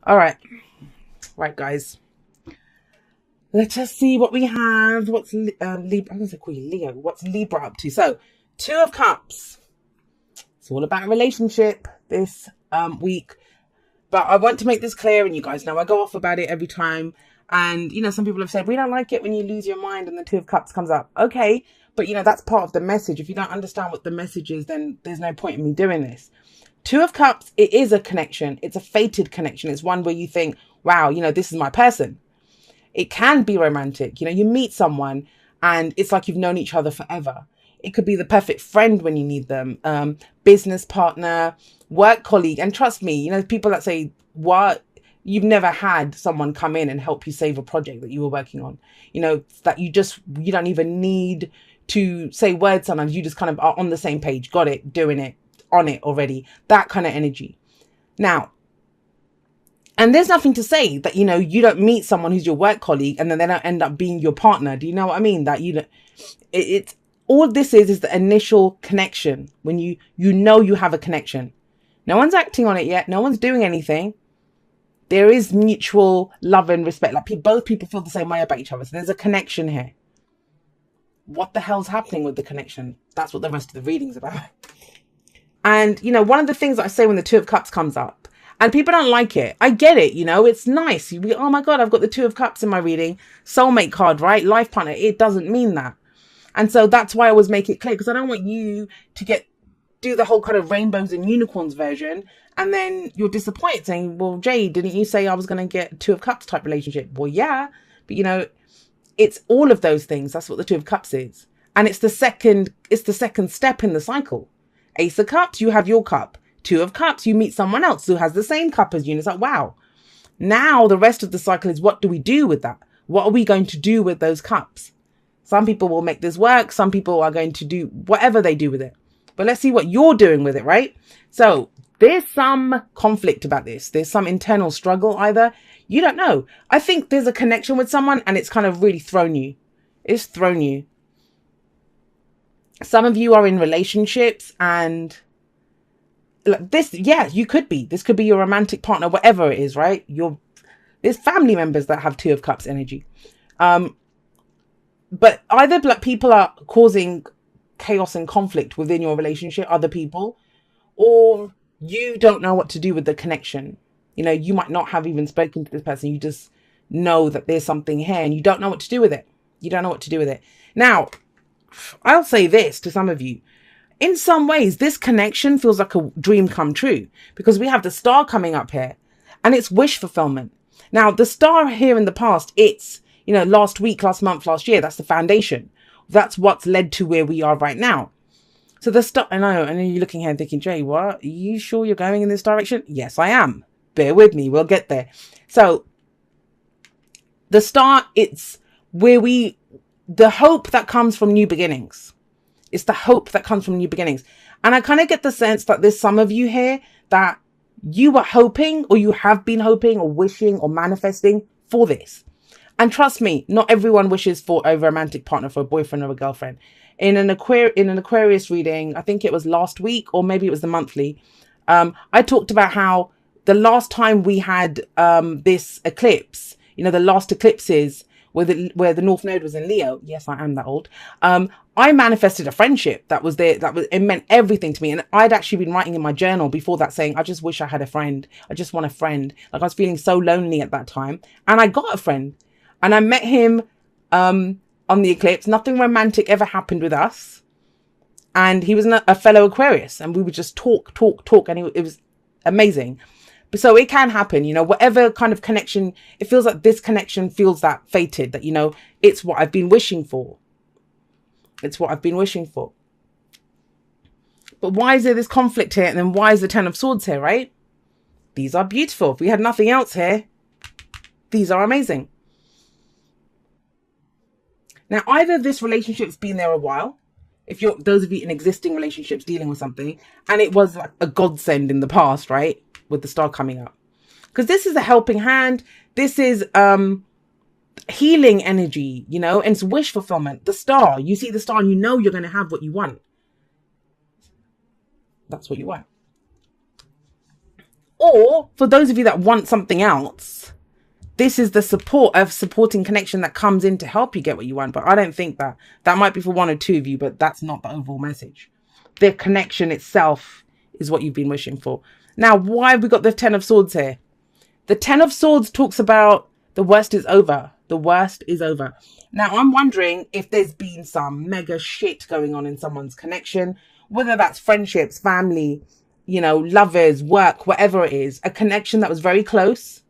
All right. Right, guys. Let us see what we have. What's Libra? I'm going to call you Leo. What's Libra up to? So, Two of Cups. It's all about a relationship this week. But I want to make this clear, and you guys know I go off about it every time. And, some people have said, we don't like it when you lose your mind and the Two of Cups comes up. Okay, but, that's part of the message. If you don't understand what the message is, then there's no point in me doing this. Two of Cups, it is a connection. It's a fated connection. It's one where you think, wow, this is my person. It can be romantic. You meet someone and it's like you've known each other forever. It could be the perfect friend when you need them, business partner, work colleague. And trust me, people that say, what? You've never had someone come in and help you save a project that you were working on, that you don't even need to say words. Sometimes you just kind of are on the same page, got it, doing it, on it already, that kind of energy. Now, and there's nothing to say that, you don't meet someone who's your work colleague and then they don't end up being your partner. Do you know what I mean? That it's all this is the initial connection when you have a connection. No one's acting on it yet. No one's doing anything. There is mutual love and respect. Like both people feel the same way about each other. So there's a connection here. What the hell's happening with the connection? That's what the rest of the reading's about. And, one of the things that I say when the Two of Cups comes up, and people don't like it. I get it, it's nice. Oh my God, I've got the Two of Cups in my reading. Soulmate card, right? Life partner. It doesn't mean that. And so that's why I always make it clear, because I don't want you to do the whole kind of rainbows and unicorns version. And then you're disappointed saying, well, Jay, didn't you say I was going to get Two of Cups type relationship? Well, yeah, but it's all of those things. That's what the Two of Cups is. And it's the second step in the cycle. Ace of Cups, you have your cup. Two of Cups, you meet someone else who has the same cup as you. And it's like, wow. Now the rest of the cycle is, what do we do with that? What are we going to do with those cups? Some people will make this work. Some people are going to do whatever they do with it. But let's see what you're doing with it, right? So there's some conflict about this. There's some internal struggle either. You don't know. I think there's a connection with someone and it's kind of really thrown you. It's thrown you. Some of you are in relationships and this, yeah, you could be. This could be your romantic partner, whatever it is, right? There's family members that have Two of Cups energy. But either people are causing chaos and conflict within your relationship, other people, or you don't know what to do with the connection. You might not have even spoken to this person. You just know that there's something here and you don't know what to do with it. You don't know what to do with it. Now, I'll say this to some of you. In some ways, this connection feels like a dream come true because we have the star coming up here and it's wish fulfillment. Now, the star here in the past, it's, last week, last month, last year, that's the foundation. That's what's led to where we are right now. So the star, I know, and you're looking here and thinking, Jay, what? Are you sure you're going in this direction? Yes, I am. Bear with me. We'll get there. So the star, it's where the hope that comes from new beginnings. It's the hope that comes from new beginnings. And I kind of get the sense that there's some of you here that you were hoping or you have been hoping or wishing or manifesting for this. And trust me, not everyone wishes for a romantic partner, for a boyfriend or a girlfriend. In an Aquarius reading, I think it was last week or maybe it was the monthly, I talked about how the last time we had this eclipse, the last eclipses where the North Node was in Leo. Yes, I am that old. I manifested a friendship that was there. It meant everything to me. And I'd actually been writing in my journal before that saying, I just wish I had a friend. I just want a friend. Like I was feeling so lonely at that time. And I got a friend and I met him on the eclipse. Nothing romantic ever happened with us. And he was a fellow Aquarius and we would just talk. And it was amazing. So it can happen, whatever kind of connection, it feels like this connection feels that fated, that, it's what I've been wishing for. It's what I've been wishing for. But why is there this conflict here? And then why is the Ten of Swords here, right? These are beautiful. If we had nothing else here, these are amazing. Now, either this relationship's been there a while, if you're, those of you in existing relationships dealing with something, and it was like a godsend in the past, right? With the star coming up. Because this is a helping hand. This is healing energy, and it's wish fulfillment. The star, you see the star and you're going to have what you want. That's what you want. Or for those of you that want something else, this is the supporting connection that comes in to help you get what you want. But I don't think that might be for one or two of you, but that's not the overall message. The connection itself is what you've been wishing for. Now, why have we got the Ten of Swords here? The Ten of Swords talks about the worst is over. The worst is over. Now, I'm wondering if there's been some mega shit going on in someone's connection, whether that's friendships, family, you know, lovers, work, whatever it is, a connection that was very close.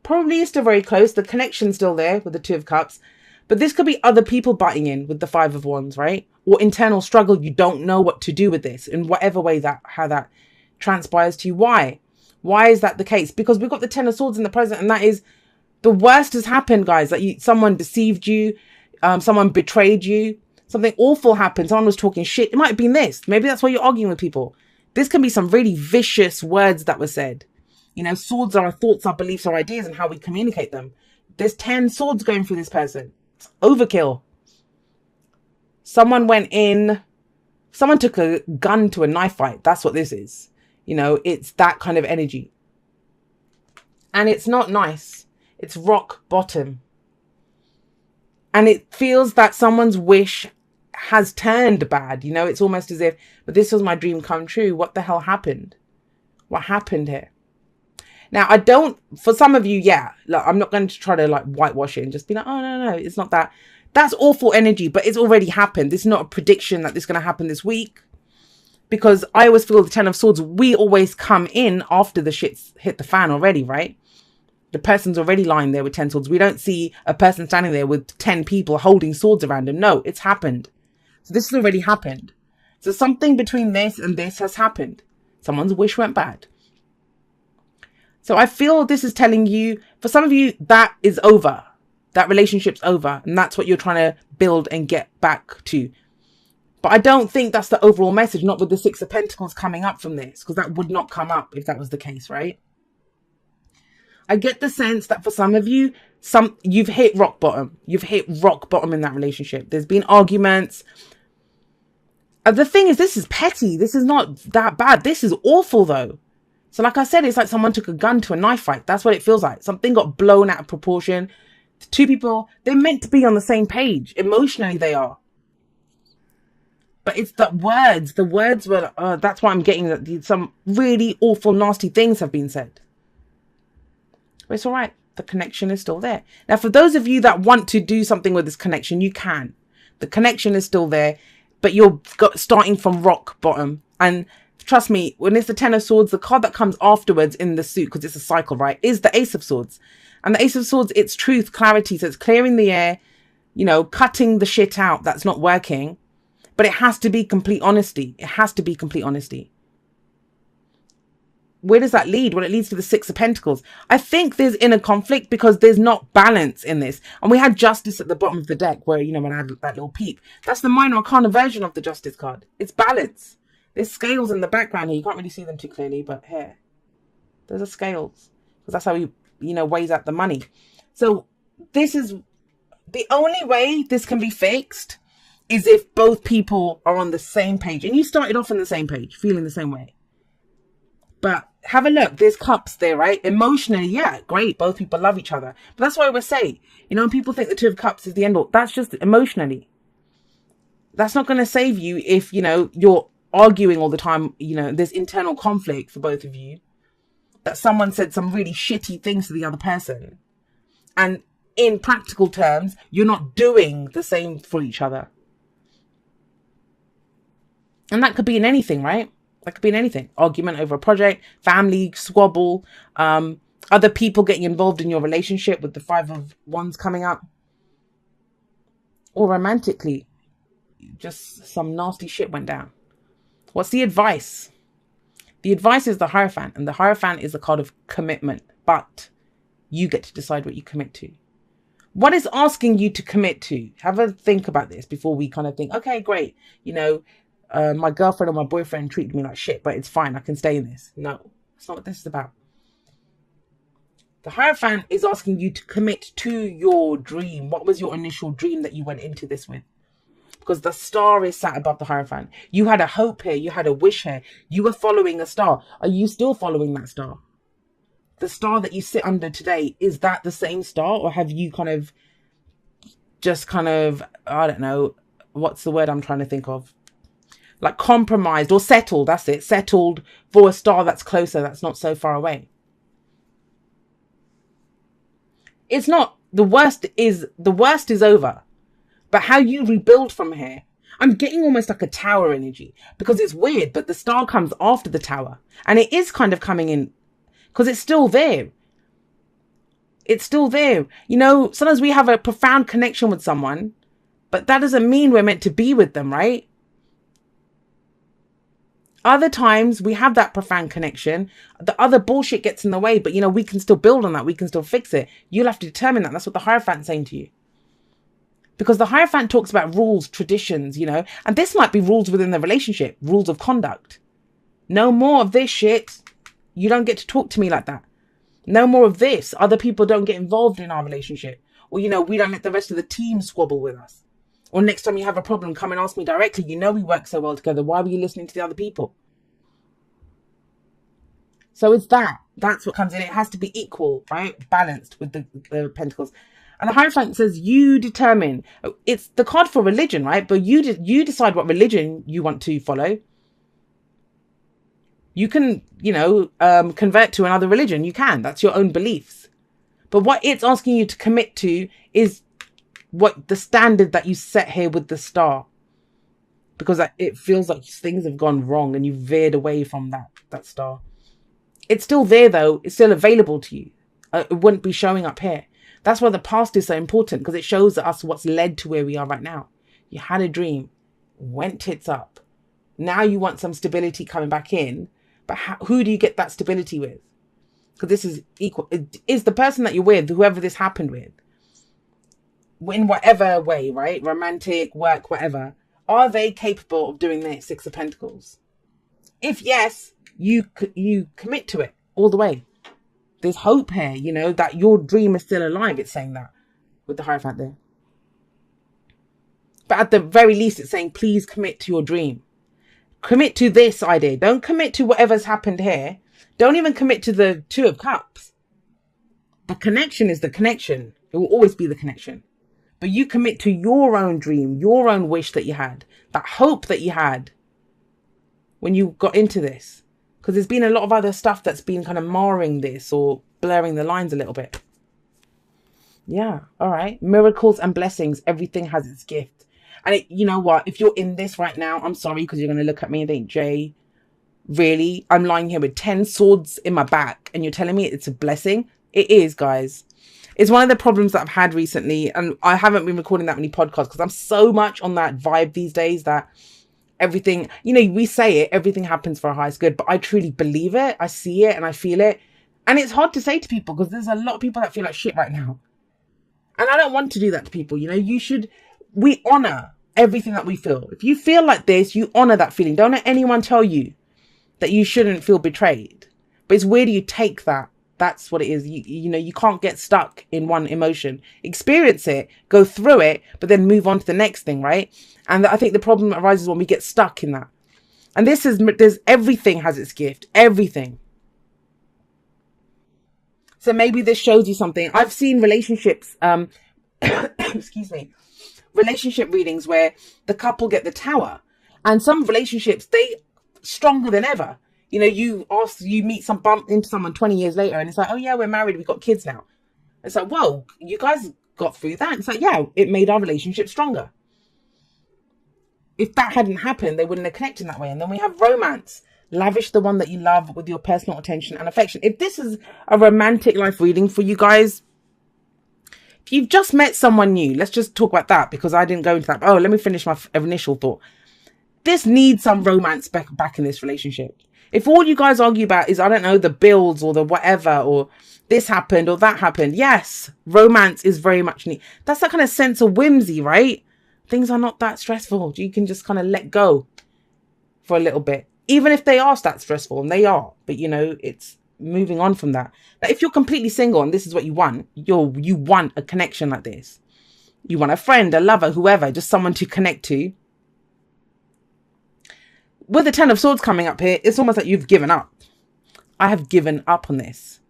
Probably is still very close. The connection's still there with the Two of Cups. But this could be other people butting in with the Five of Wands, right? Or internal struggle. You don't know what to do with this in whatever way how that transpires to you. Why? Why is that the case? Because we've got the Ten of Swords in the present, and that is the worst has happened, guys. Like someone deceived you, someone betrayed you, something awful happened. Someone was talking shit. It might have been this. Maybe that's why you're arguing with people. This can be some really vicious words that were said. You know, swords are our thoughts, our beliefs, our ideas, and how we communicate them. There's 10 swords going through this person. It's overkill. Someone took a gun to a knife fight. That's what this is. You know, it's that kind of energy. And it's not nice. It's rock bottom. And it feels that someone's wish has turned bad. You know, it's almost as if, but this was my dream come true. What the hell happened? What happened here? Now, for some of you, yeah, look, I'm not going to try to like whitewash it and just be like, oh, no, it's not that. That's awful energy, but it's already happened. This is not a prediction that this is going to happen this week. Because I always feel the Ten of Swords, we always come in after the shit's hit the fan already, right? The person's already lying there with 10 swords. We don't see a person standing there with 10 people holding swords around him. No, it's happened. So this has already happened. So something between this and this has happened. Someone's wish went bad. So I feel this is telling you, for some of you, that is over. That relationship's over. And that's what you're trying to build and get back to. But I don't think that's the overall message, not with the Six of Pentacles coming up from this, because that would not come up if that was the case, right? I get the sense that for some of you, you've hit rock bottom. You've hit rock bottom in that relationship. There's been arguments. The thing is, this is petty. This is not that bad. This is awful, though. So like I said, it's like someone took a gun to a knife fight. That's what it feels like. Something got blown out of proportion. Two people, they're meant to be on the same page. Emotionally, they are. But it's the words. The words were, that's why I'm getting that some really awful, nasty things have been said. But it's all right. The connection is still there. Now, for those of you that want to do something with this connection, you can. The connection is still there, but you're starting from rock bottom. And trust me, when it's the Ten of Swords, the card that comes afterwards in the suit, because it's a cycle, right, is the Ace of Swords. And the Ace of Swords, it's truth, clarity. So it's clearing the air, you know, cutting the shit out that's not working. But it has to be complete honesty. It has to be complete honesty. Where does that lead? Well, it leads to the Six of Pentacles. I think there's inner conflict because there's not balance in this. And we had Justice at the bottom of the deck where, you know, when I had that little peep. That's the minor arcana version of the Justice card. It's balance. There's scales in the background here. You can't really see them too clearly, but here. There's a scales. Because that's how he, you know, weighs out the money. So this is the only way this can be fixed is if both people are on the same page. And you started off on the same page, feeling the same way. But have a look. There's cups there, right? Emotionally, yeah, great. Both people love each other. But that's what I would say. You know, when people think the Two of Cups is the end all, that's just emotionally. That's not going to save you if, you know, you're arguing all the time. You know, there's internal conflict for both of you. That someone said some really shitty things to the other person. And in practical terms, you're not doing the same for each other. And that could be in anything, right? That could be in anything. Argument over a project, family, squabble, other people getting involved in your relationship with the Five of Wands coming up. Or romantically, just some nasty shit went down. What's the advice? The advice is the Hierophant. And the Hierophant is a card of commitment. But you get to decide what you commit to. What is asking you to commit to? Have a think about this before we kind of think, okay, great. You know, my girlfriend or my boyfriend treated me like shit, but it's fine. I can stay in this. No, that's not what this is about. The Hierophant is asking you to commit to your dream. What was your initial dream that you went into this with? because the star is sat above the Hierophant. You had a hope here. You had a wish here. You were following a star. Are you still following that star? The star that you sit under today, is that the same star? Or have you kind of just kind of, I don't know, what's the word I'm trying to think of? Like compromised or settled, that's it. Settled for a star that's closer, that's not so far away. It's not, the worst is over. But how you rebuild from here, I'm getting almost like a tower energy, because it's weird, but the star comes after the tower. And it is kind of coming in, because it's still there. It's still there. You know, sometimes we have a profound connection with someone, but that doesn't mean we're meant to be with them, right? Other times we have that profound connection. The other bullshit gets in the way, but you know, we can still build on that. We can still fix it. You'll have to determine that. That's what the Hierophant's saying to you. Because the Hierophant talks about rules, traditions, you know, and this might be rules within the relationship, rules of conduct. No more of this shit. You don't get to talk to me like that. No more of this. Other people don't get involved in our relationship. Or, you know, we don't let the rest of the team squabble with us. Or next time you have a problem, come and ask me directly. You know we work so well together. Why were you listening to the other people? So it's that. That's what comes in. It has to be equal, right? Balanced with the Pentacles. And the Hierophant says, you determine. It's the card for religion, right? But you decide what religion you want to follow. You can, you know, convert to another religion. You can. That's your own beliefs. But what it's asking you to commit to is what the standard that you set here with the star. Because it feels like things have gone wrong and you veered away from that star. It's still there, though. It's still available to you. It wouldn't be showing up here. That's why the past is so important, because it shows us what's led to where we are right now. You had a dream, went tits up. Now you want some stability coming back in. But who do you get that stability with? Because this is equal. Is the person that you're with, whoever this happened with, in whatever way, right? Romantic, work, whatever. Are they capable of doing this? Six of Pentacles. If yes, you commit to it all the way. There's hope here, you know, that your dream is still alive. It's saying that with the Hierophant there. But at the very least, it's saying, please commit to your dream. Commit to this idea. Don't commit to whatever's happened here. Don't even commit to the Two of Cups. The connection is the connection. It will always be the connection. But you commit to your own dream, your own wish that you had, that hope that you had when you got into this. Because there's been a lot of other stuff that's been kind of marring this or blurring the lines a little bit. Yeah, all right. Miracles and blessings. Everything has its gift. And you know what? If you're in this right now, I'm sorry, because you're going to look at me and think, Jay, really? I'm lying here with 10 swords in my back and you're telling me it's a blessing? It is, guys. It's one of the problems that I've had recently. And I haven't been recording that many podcasts because I'm so much on that vibe these days that everything, you know, we say it, everything happens for our highest good, but I truly believe it. I see it and I feel it. And it's hard to say to people because there's a lot of people that feel like shit right now. And I don't want to do that to people. You know, we honor everything that we feel. If you feel like this, you honor that feeling. Don't let anyone tell you that you shouldn't feel betrayed. But it's where do you take that? That's what it is. You know, you can't get stuck in one emotion. Experience it, go through it, but then move on to the next thing, right? And I think the problem arises when we get stuck in that. And there's everything has its gift. Everything. So maybe this shows you something. I've seen relationships, excuse me, relationship readings where the couple get the Tower. And some relationships, they stronger than ever. You know, you bump into someone 20 years later and it's like, oh yeah, we're married, we've got kids now. It's like, whoa, you guys got through that. It's like, yeah, it made our relationship stronger. If that hadn't happened, they wouldn't have connected in that way. And then we have romance. Lavish the one that you love with your personal attention and affection. If this is a romantic life reading for you guys, if you've just met someone new, let's just talk about that because I didn't go into that. Oh, let me finish my initial thought. This needs some romance back in this relationship. If all you guys argue about is, I don't know, the bills or the whatever, or this happened or that happened. Yes, romance is very much neat. That's that kind of sense of whimsy, right? Things are not that stressful. You can just kind of let go for a little bit. Even if they are that stressful, and they are. But, you know, it's moving on from that. But if you're completely single and this is what you want, you want a connection like this. You want a friend, a lover, whoever, just someone to connect to. With the Ten of Swords coming up here, it's almost like you've given up. I have given up on this.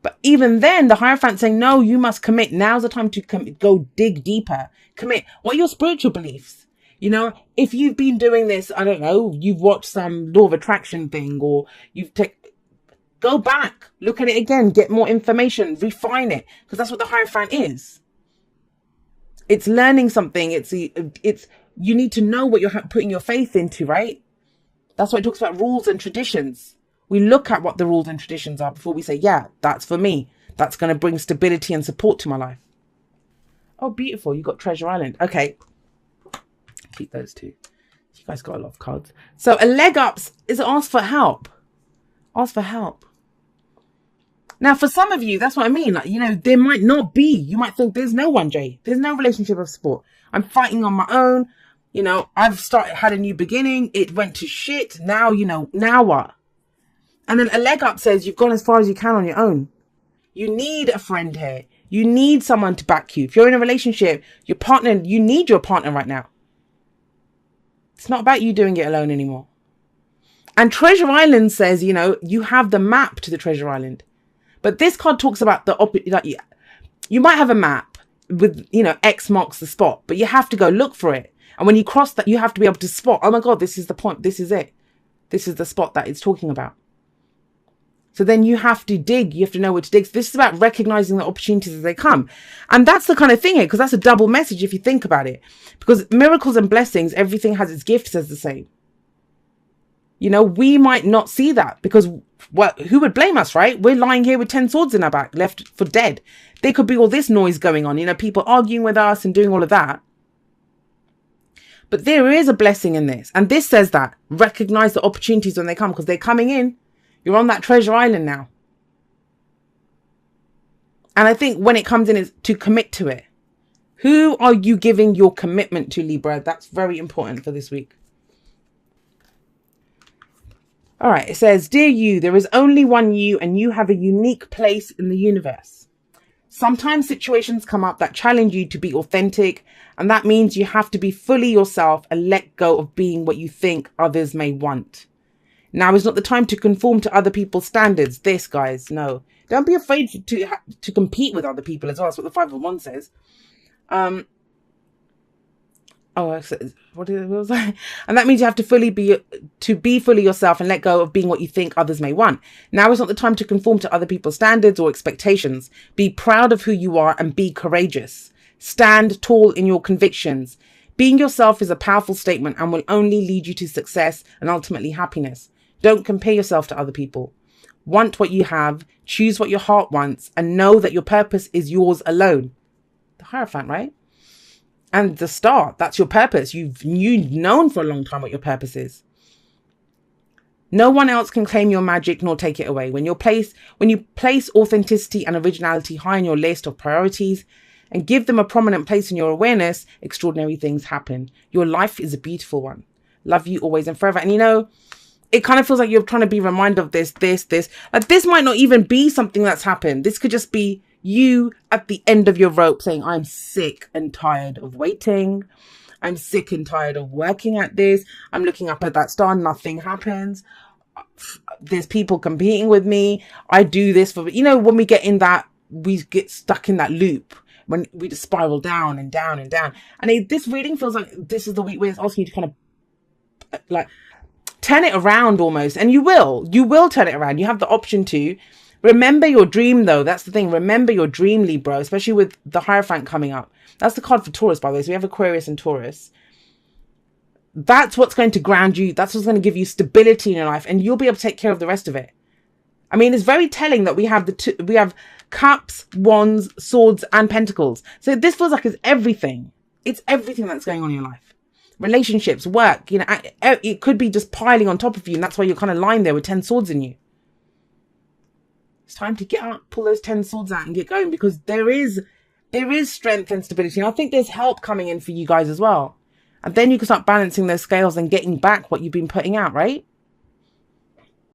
But even then, the Hierophant's saying, no, you must commit. Now's the time to go dig deeper. Commit. What are your spiritual beliefs? You know, if you've been doing this, I don't know, you've watched some law of attraction thing, or go back, look at it again, get more information, refine it, because that's what the Hierophant is. It's learning something. It's you need to know what you're putting your faith into, right? That's why it talks about rules and traditions. We look at what the rules and traditions are before we say, yeah, that's for me. That's going to bring stability and support to my life. Oh, beautiful. You got Treasure Island. Okay. Keep those two. You guys got a lot of cards. So a leg up is ask for help. Ask for help. Now, for some of you, that's what I mean. Like, you know, there might not be. You might think there's no one, Jay. There's no relationship of support. I'm fighting on my own. You know, had a new beginning. It went to shit. Now, you know, now what? And then a leg up says you've gone as far as you can on your own. You need a friend here. You need someone to back you. If you're in a relationship, your partner, you need your partner right now. It's not about you doing it alone anymore. And Treasure Island says, you know, you have the map to the Treasure Island. But this card talks about you might have a map with, you know, X marks the spot, but you have to go look for it. And when you cross that, you have to be able to spot, oh my God, this is the point. This is it. This is the spot that it's talking about. So then you have to dig. You have to know where to dig. So this is about recognizing the opportunities as they come. And that's the kind of thing here, because that's a double message if you think about it. Because miracles and blessings, everything has its gift, says the same. You know, we might not see that because, well, who would blame us, right? We're lying here with 10 swords in our back, left for dead. There could be all this noise going on, you know, people arguing with us and doing all of that. But there is a blessing in this. And this says that recognize the opportunities when they come, because they're coming in. You're on that Treasure Island now. And I think when it comes in is to commit to it. Who are you giving your commitment to, Libra? That's very important for this week. All right, it says, dear you, there is only one you and you have a unique place in the universe. Sometimes situations come up that challenge you to be authentic, and that means you have to be fully yourself and let go of being what you think others may want. Now is not the time to conform to other people's standards. This, guys, no. Don't be afraid to compete with other people as well. That's what the 5 of Wands says. What was I? And that means you have to be fully yourself and let go of being what you think others may want. Now is not the time to conform to other people's standards or expectations. Be proud of who you are and be courageous. Stand tall in your convictions. Being yourself is a powerful statement and will only lead you to success and ultimately happiness. Don't compare yourself to other people. Want what you have, choose what your heart wants, and know that your purpose is yours alone. The Hierophant, right? And the Star, that's your purpose. You've known for a long time what your purpose is. No one else can claim your magic nor take it away. When you place authenticity and originality high on your list of priorities and give them a prominent place in your awareness, extraordinary things happen. Your life is a beautiful one. Love you always and forever. And you know, it kind of feels like you're trying to be reminded of this. Like this might not even be something that's happened. This could just be you at the end of your rope saying, I'm sick and tired of waiting. I'm sick and tired of working at this. I'm looking up at that star. Nothing happens. There's people competing with me. I do this for, you know, when we get in that, we get stuck in that loop when we just spiral down and down and down. And this reading feels like this is the week where it's asking you to kind of like turn it around almost. And you will turn it around. You have the option to. Remember your dream, though. That's the thing. Remember your dream, Libra, especially with the Hierophant coming up. That's the card for Taurus, by the way. So we have Aquarius and Taurus. That's what's going to ground you. That's what's going to give you stability in your life. And you'll be able to take care of the rest of it. I mean, it's very telling that we have we have cups, wands, swords, and pentacles. So this feels like it's everything. It's everything that's going on in your life. Relationships, work, you know, it could be just piling on top of you. And that's why you're kind of lying there with 10 swords in you. It's time to get up, pull those 10 swords out and get going, because there is strength and stability. And I think there's help coming in for you guys as well. And then you can start balancing those scales and getting back what you've been putting out, right?